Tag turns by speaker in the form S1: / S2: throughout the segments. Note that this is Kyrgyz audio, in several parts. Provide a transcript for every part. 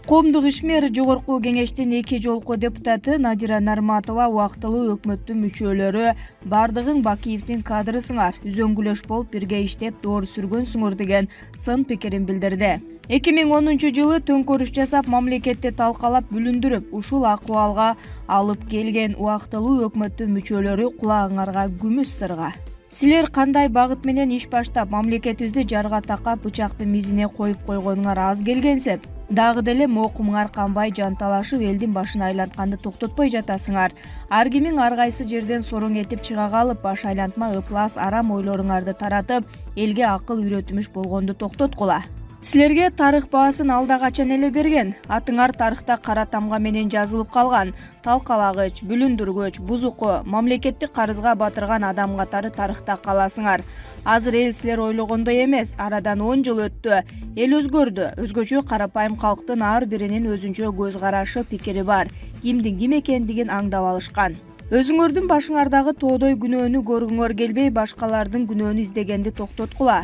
S1: Коомдук ишмер Жогорку Кеңештин 2 жолку депутаты Надира Нарматова убактылуу өкмөттүн мүчөлөрү бардыгың Бакиевдин кадрысыңар, үзөңгүлөш болуп бирге иштеп доор сүргөнсүңөр деген сын пикирин билдирди. 2010-жылы төңкөрүш жасап мамлекетти талкалап бүлүндүрүп, ушул акыбалга алып келген убактылуу өкмөттүн мүчөлөрү кулагыңарга күмүш сырга. Силер кандай багыт менен иш баштап мамлекетибизди жарга такап бычактын мизине коюп койгонуңар аз келгенсеп, дагы деле мокумуңар канбай жанталашып элдин башын айлантканды токтотпой жатасыңар. Ар кимиң ар кайсы жерден соруң этип чыга калып, баш айлантма ыплас арам ойлоруңарды таратып, элге акыл үйрөтүмүш болгонду токтоткула. Силерге тарых баасын алда качан эле берген. Атыңар тарыхта кара тамга менен жазылып калган. Талкалагыч, бүлүндүргүч, бузуку, мамлекетти карызга батырган адам катары тарыхта каласыңар. Азыр эл силер ойлогондой эмес. Арадан 10 жыл өттү. Эл өзгөрдү. Өзгөчө карапайым калктын ар биринин өзүнчө көз карашы, пикири бар. Кимдин ким экендигин аңдап алышкан. Өзүңөрдүн башыңардагы тоодой күнөөнү көргүңөр келбей, башкалардын күнөөнү издегенди токтоткула.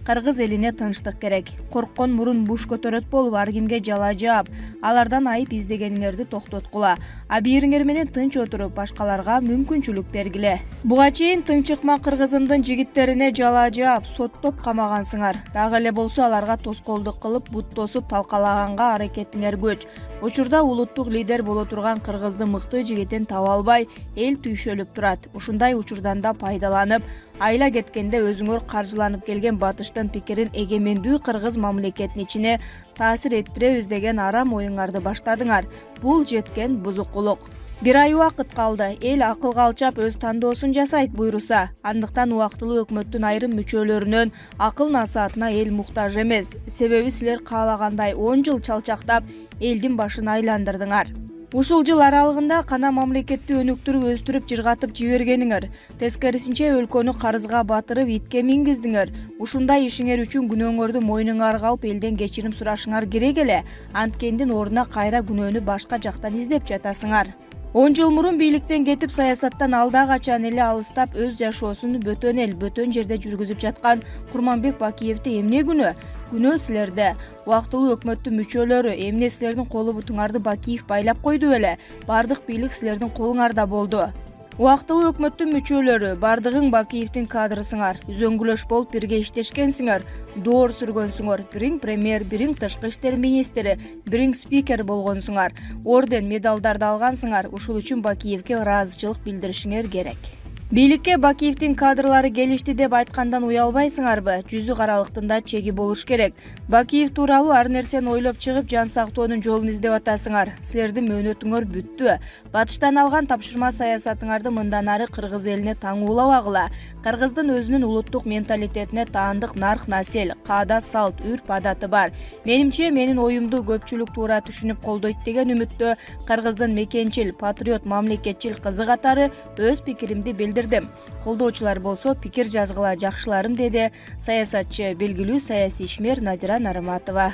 S1: Кыргыз элине тынчтык керек. Корккон мурун буш көтөрөт болуп, ар кимге жала жаап, алардан айып издегениңерди токтоткула. Абийириңер менен тынч отуруп, башкаларга мүмкүнчүлүк бергиле. Буга чейин тынчыкма кыргызымдын жигиттерине жала жаап, соттоп камагансыңар. Дагы эле болсо аларга тоскоолдук кылып, бут тосуп талкалаганга аракетиңер көч. Учурда улуттук лидер боло турган кыргыздын мыкты жигитин таба албай, эл түйшөлүп турат. Ушундай учурдан да пайдаланып, айла кеткенде өзүңөр каржыланып келген батыштын пикирин эгемендүү кыргыз мамлекетинин ичине таасир эттиребиз деген арам оюңарды баштадыңар. Бул жеткен бузукулук. Бир ай убакыт калды. Эл акылга алчап өз тандоосун жасайт буйруса. Андыктан убактылуу өкмөттүн айрым мүчөлөрүнүн акыл насаатына эл муктаж эмес. Себеби силер каалагандай 10 жыл чалчактап элдин башын айландырдыңар. Ушул жыл аралыгында кана мамлекетти өнүктүрүп, өстүрүп, жыргатып жибергениңер. Тескерисинче өлкөнү карызга батырып, итке мингиздиңер. Ушундай ишиңер үчүн күнөөңөрдү мойнуңарга алып, элден кечирим сурашыңар керек эле. Анткендин ордуна кайра күнөөнү башка жактан издеп жатасыңар. 10 жыл мурун бийликтен кетип, саясаттан алда качан эле алыстап, өз жашоосун бөтөн эл, бөтөн жерде жүргүзүп жаткан Курманбек Бакиевди эмне күнөө? Күнөө силерде. Убактылуу өкмөттүн мүчөлөрү, эмне силердин колу бутуңарды Бакиев байлап койду беле? Бардык бийлик силердин колуңарда болду. Убактылуу өкмөттүн мүчөлөрү, бардыгың Бакиевдин кадрысыңар. Үзөңгүлөш болуп бирге иштешкенсиңер, доор сүргөнсүңөр. Бириң премьер, бириң тышкы иштер министри, бириң спикер болгонсуңар. Орден, медалдарды алгансыңар. Ушул үчүн Бакиевге ыраазычылык билдиришиңер керек. Бийликке Бакиевдин кадрлары келишти деп айткандан уялбайсыңарбы? Жүзү каралыктын да чеги болуш керек. Бакиев тууралуу ар нерсени ойлоп чыгып, жан сактоонун жолун издеп атасыңар. Силердин мөөнөтүңөр бүттү. Батыштан алган тапшырма саясатыңарды мындан ары кыргыз элине таңуулабагыла. Кыргыздын өзүнүн улуттук менталитетине таандык нарх-насел, каада салт, үрп адаты бар. Менимче, менин оюмду көпчүлүк туура түшүнүп колдойт деген үмүттө кыргыздын мекенчил, патриот, мамлекетчил кызы катары өз пикиримди билдирдим. Колдоочулар болсо пикир жазгыла, жакшыларым, деди саясатчы, белгилүү саясий ишмер Надира Нарматова.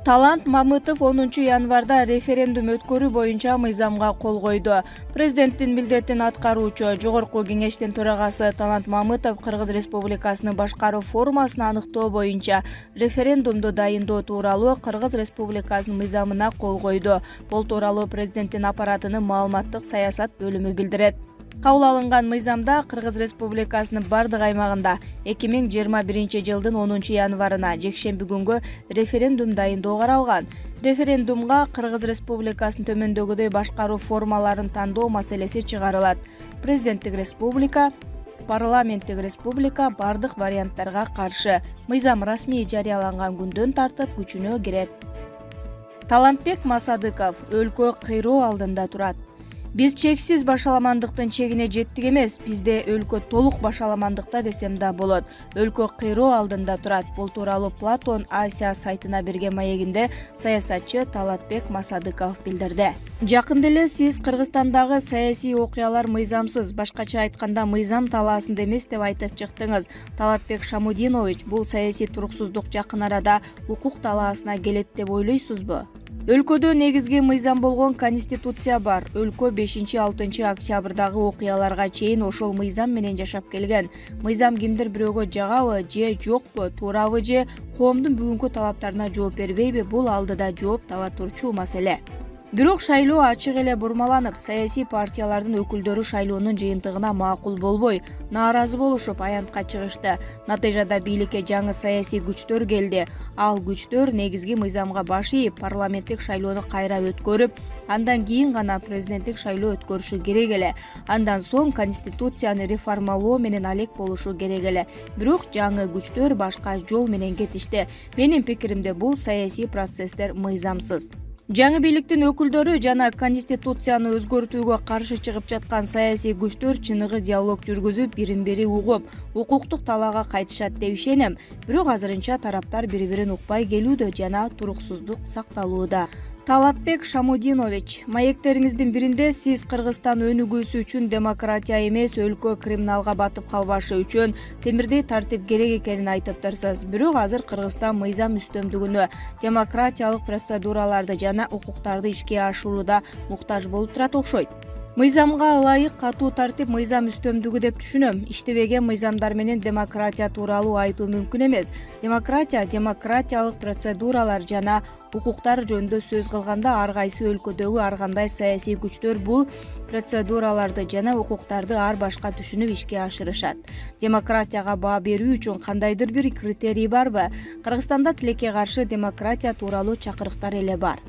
S1: Талант Мамытов 10 январда референдум өткөрүү боюнча мыйзамга кол койду. Президенттин милдетин аткаруучу Жогорку Кеңештин төрагасы Талант Мамытов Кыргыз Республикасынын башкаруу формасын аныктоо боюнча референдумду дайындоо тууралуу Кыргыз Республикасынын мыйзамына кол койду. Бул тууралуу президенттин аппаратынын маалыматтык саясат бөлүмү билдирет. Кабыл алынган мыйзамда Кыргыз Республикасынын бардык аймагында 2021 жылдын 10 январына жекшемби күнгө референдум дайындоо каралган. Референдумга Кыргыз Республикасынын төмөндөгүдөй башкаруу формаларын тандоо маселеси чыгарылат. Президенттик республика, парламенттик республика бардык варианттарга каршы. Мыйзам расмий жарыяланган күндөн тартып күчүнө кирет. Талантбек Масадыков өлкө кыйроо алдында турат. Биз чексиз башаламандыктын чегине жеттик эмес, бизде өлкө толук башаламандыкта десем да болот. Өлкө кыйроо алдында турат. Бул тууралуу Платон Азия сайтына берген маегинде саясатчы Талантбек Масадыков билдирди. Жакында эле сиз Кыргызстандагы саясий окуялар мыйзамсыз, башкача айтканда мыйзам талаасында эмес деп айтып чыктыңыз. Талантбек Шамудинович, бул саясий туруксуздук жакын арада укук талаасына келет деп ойлойсузбу? Өлкөдө негизги мыйзам болгон конституция бар. Өлкө 5-6 октябрдагы окуяларга чейин ошол мыйзам менен жашап келген. Мыйзам кимдир бирөөгө жагабы же жокпу, туурабы же коомдун бүгүнкү талаптарына жооп бербейби, бул алдыда жооп таба турчу маселе. Бирок шайлоо ачык эле бурмаланып, саясий партиялардын өкүлдөрү шайлоонун жыйынтыгына макул болбой, нааразы болушуп аянтка чыгышты. Натыйжада бийликке жаңы саясий күчтөр келди. Ал күчтөр негизги мыйзамга баш ийип, парламенттик шайлоону кайра өткөрүп, андан кийин гана президенттик шайлоо өткөрүшү керек эле. Андан соң конституцияны реформалоо менен алек болушу керек эле. Бирок жаңы күчтөр башка жол менен кетишти. Менин пикиримде бул саясий процесстер мыйзамсыз. Жаңы бийликтин өкүлдөрү жана конституцияны өзгөртүүгө каршы чыгып жаткан саясий күчтөр чыныгы диалог жүргүзүп, бирин-бири угуп, укуктук талаага кайтышат деп ишенем. Бирок азырынча тараптар бири-бирин укпай келүүдө жана туруксуздук сакталууда. Талатбек Шамудинович, маектериңиздин биринде сиз Кыргызстан өнүгүүсү үчүн демократия эмес, өлкө криминалга батып калбашы үчүн темирдей тартип керек экенин айтыптырсыз. Бирок азыр Кыргызстан мыйзам үстөмдүгүнө, демократиялык процедураларды жана укуктарды ишке ашырууда муктаж болуп турат окшойт. Мыйзамга ылайык катуу тартип мыйзам үстөмдүгү деп түшүнөм. Иштебеген мыйзамдар менен демократия тууралуу айтуу мүмкүн эмес. Демократия, демократиялык процедуралар жана укуктар жөнүндө сөз кылганда ар кайсы өлкөдөгү ар кандай саясий күчтөр бул процедураларды жана укуктарды ар башка түшүнүп ишке ашырышат. Демократияга баа берүү үчүн кандайдыр бир критерий барбы? Кыргызстанда тилекке каршы демократия тууралуу чакырыктар эле бар.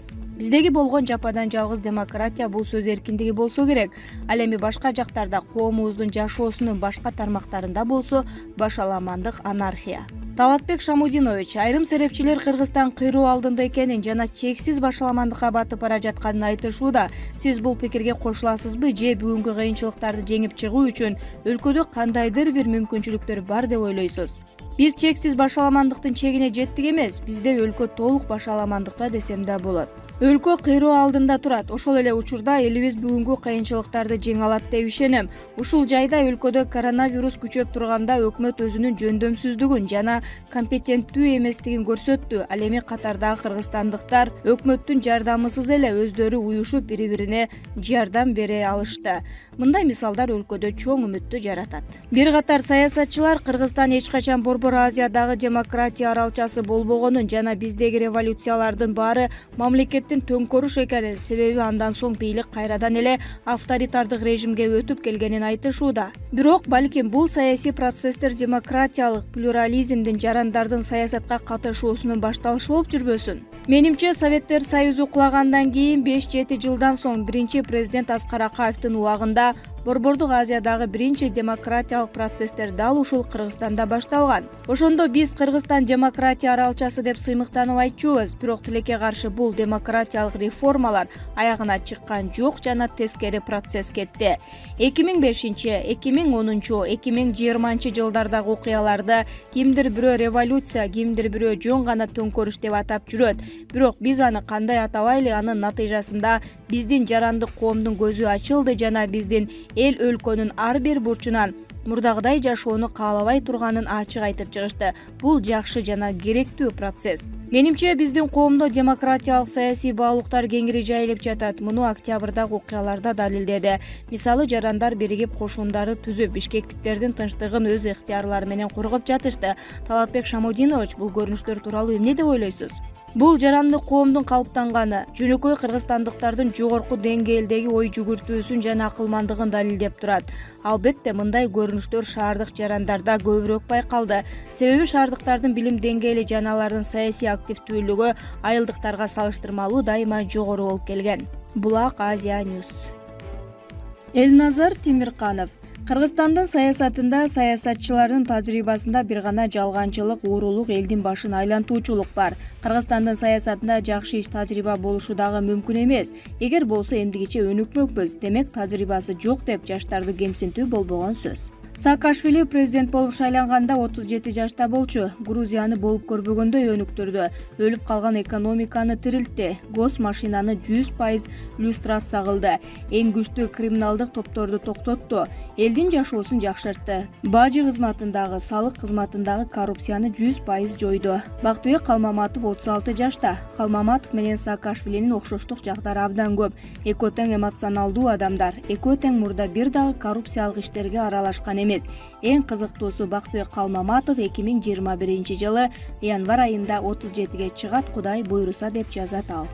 S1: Биздеги болгон жападан жалгыз демократия бул сөз эркиндиги болсо керек. Ал эми башка жактарда коомубуздун жашоосунун башка тармактарында болсо башаламандык, анархия. Талатбек Шамудинович, айрым серепчилер Кыргызстан кыйроо алдында экенин жана чексиз башаламандыкка батып бара жатканын айтышууда. Сиз бул пикирге кошуласызбы же бүгүнкү кыйынчылыктарды жеңип чыгуу үчүн өлкөдө кандайдыр бир мүмкүнчүлүктөр бар деп ойлойсуз? Биз чексиз башаламандыктын чегине жеттик эмес, бизде өлкө толук башаламандыкта десем да болот. Өлкө кыйроо алдында турат. Ошол эле учурда элибиз бүгүнкү кыйынчылыктарды жеңе алат деп ишенем. Ушул жайда өлкөдө коронавирус күчөп турганда өкмөт өзүнүн жөндөмсүздүгүн жана компетенттүү эместигин көрсөттү. Ал эми катардагы кыргызстандыктар өкмөттүн жардамысыз эле өздөрү уюшуп бири-бирине жардам бере алышты. Мындай мисалдар өлкөдө чоң үмүттү жаратат. Бир катар саясатчылар Кыргызстан эч качан Борбор Азиядагы демократия аралчасы болбогонун жана биздеги революциялардын баары мамлекеттин төңкөрүш экенин, себеби андан соң бийлик кайрадан эле авторитардык режимге өтүп келгенин айтышууда. Бирок балким бул саясий процесстер демократиялык плюрализмдин, жарандардын саясатка катышуусунун башталышы болуп жүрбөсүн. Менимче Советтер Союзу кулагандан кийин 5-7 жылдан соң биринчи президент Аскар Акаевдин убагында Борбордук Азиядагы биринчи демократиялык процесстер дал ушул Кыргызстанда башталган. Ошондо биз Кыргызстан демократия аралчасы деп сыймыктанып айтчубуз, бирок тилекке каршы бул демократиялык реформалар аягына чыккан жок жана тескери процесс кетти. 2005, 2010, 2020 жылдардагы окуяларды кимдир бирөө революция, кимдир бирөө жөн гана төңкөрүш деп атап жүрөт. Бирок биз аны кандай атабайлы, анын натыйжасында биздин жарандык коомдун көзү ачылды жана биздин эл өлкөнүн ар бир бурчунан мурдагыдай жашоону каалабай турганын ачык айтып чыгышты. Бул жакшы жана керектүү процесс. Менимче биздин коомдо демократиялык саясий баалуулуктар кеңири жайылып жатат. Муну октябрдагы окуяларда далилдеди. Мисалы, жарандар биригип кошундарды түзүп, бишкектиктердин тынчтыгын өз ыктыярлары менен коргоп жатышты. Талатбек Шамудинович, бул көрүнүштөр тууралуу эмне деп ойлойсуз? Бул жарандык коомдун калыптанганы, жөнөкөй кыргызстандыктардын жогорку деңгээлдеги ой жүгүртүүсүн жана акылмандыгын далилдеп турат. Албетте мындай көрүнүштөр шаардык жарандарда көбүрөөк байкалды. Себеби шаардыктардын билим деңгээли жана алардын саясий активдүүлүгү айылдыктарга салыштырмалуу дайыма жогору болуп келген. Булак Азия News. Элназар Тимирканов. Кыргызстандын саясатында саясатчылардын тажрыйбасында бир гана жалганчылык, уурулук, элдин башын айлантуучулук бар. Кыргызстандын саясатында жакшы иш тажрыйба болушу дагы мүмкүн эмес. Эгер болсо эмдигиче өнүкмөкпүз, демек тажрыйбасы жок деп жаштарды кемсинтүү болбогон сөз. Саакашвили президент болуп шайланганда 37 жашта болчу. Грузияны болуп көрбөгөндөй өнүктүрдү. Өлүп калган экономиканы тирилтти. Гос машинаны 100% люстрация кылды. Эң күчтүү криминалдык топторду токтотту. Элдин жашоосун жакшыртты. Бажы кызматындагы, салык кызматындагы коррупцияны 100% жойду. Бактыбек Калмаматов 36 жашта. Калмаматов менен Саакашвилинин окшоштук жактары абдан көп. Экөө тең эмоционалдуу адамдар. Экөө тең мурда бир дагы коррупциялык иштерге аралашкан эмес. Эң кызыктуусу Бактыбек Калмаматов 2021 жылы январь айында 37-ге чыгат, Кудай буйруса, деп жазат ал.